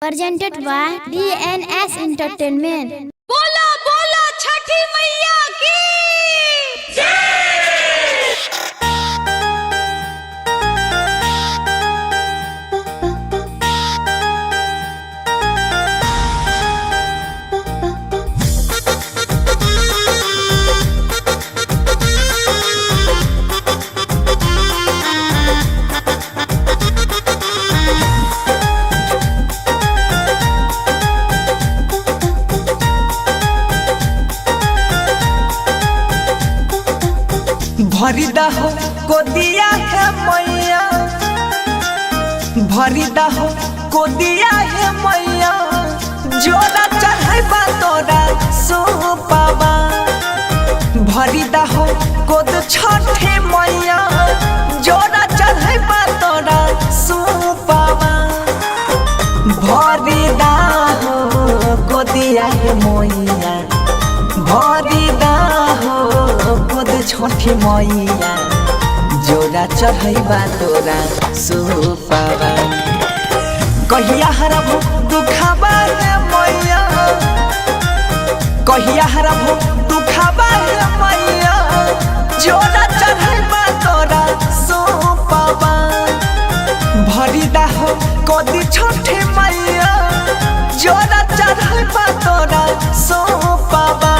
presented by DNS Entertainment। बोला बोला छठी मैया की भरिदा हो कोदिया है मैया, भरिदा हो कोदिया है मैया, जोड़ा चढ़ाइबा तोरा सोपावा। भरिदा हो कोद छठे मैया, जोड़ा चढ़ाइबा तोरा सोपावा। भरिदा हो कोदिया है मैया, भरिदा हो कोद छठे मैया, जोड़ा चढ़ाइबा तोरा सोपावा। कहिया हरबो दुखाबा रे मैया, कहिया हरबो दुखाबा रे मैया, जोड़ा चढ़ाइबा तोरा सोपावा। भरिदा हो कोदी छठे मैया, जोड़ा चढ़ाइबा तोरा सोपावा।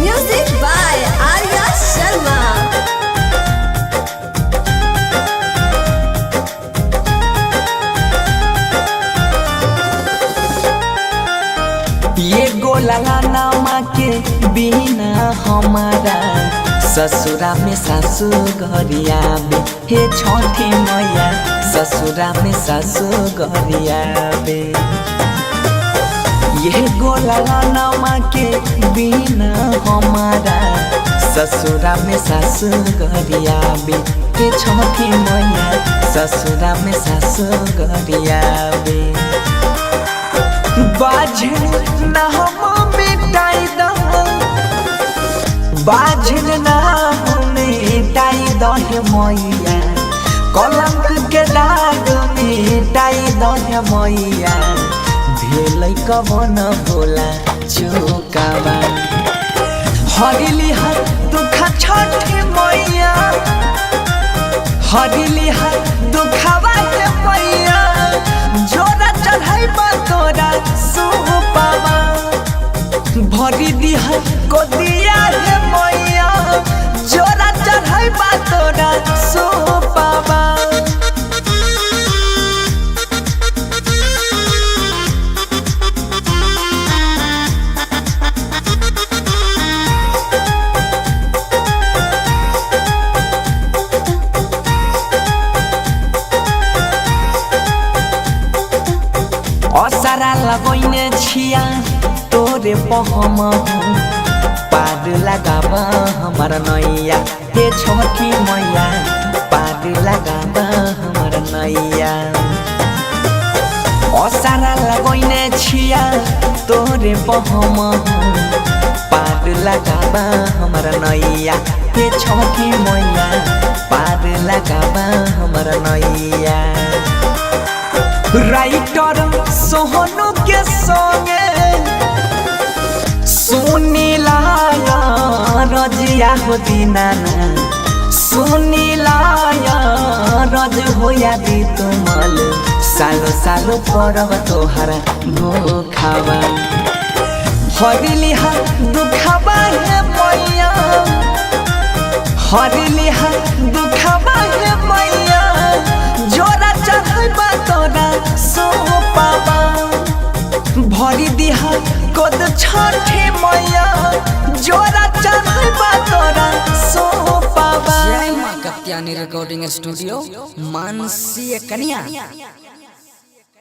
Music by Arya Sharma. ये गोला नामा के बिना हमारा ससुरा में सासु घरिया बे। हे छठी मैया ससुरा में सासु घरिया बे। ये गोला नामा के बिना हमारा ससुरा में सासु घरिया बे। हे छठी मैया ससुरा में सासु घरिया बे। बाझन ना हम मिटाई दह, बाझन ना हम मिटाई दह मैया, कलंक के दाग मिटाई दह मैया, भेलै कवन भोला चुकावा। हरिली हर दुख छठे मैया, हरिली हर दुखावा के मैया, जोड़ा चढ़ाइबा तोरा सोपावा। भरी दिह कोदिया रे मैया, जोड़ा चढ़ाइबा तोरा सोपावा। असरा लगैने छिया तोरे पहम, पार लगाबा हमार नैया। हे छठी मैया पार लगाबा हमार नैया। असरा लगैने छिया तोरे पहम, पार लगाबा हमार नैया। हे छठी मैया पार लगाबा हमार नैया। राइटर सोहनु के संगे सुनीला रजिया हो दीनाना, सुनीला रज होया दी तुमल, सालो सालो परब तोहरा भूखावा। हरिली हर दुखाबा है मैया, हरिली हर दुखाबा है मैया, जोड़ा चढ़ाइबा तोरा सोपावा। भरी दिह कोद छठे मैया, जोड़ा चढ़ाइबा तोरा सोपावा। जय मां कत्यानी रिकॉर्डिंग स्टूडियो मानसी कन्या।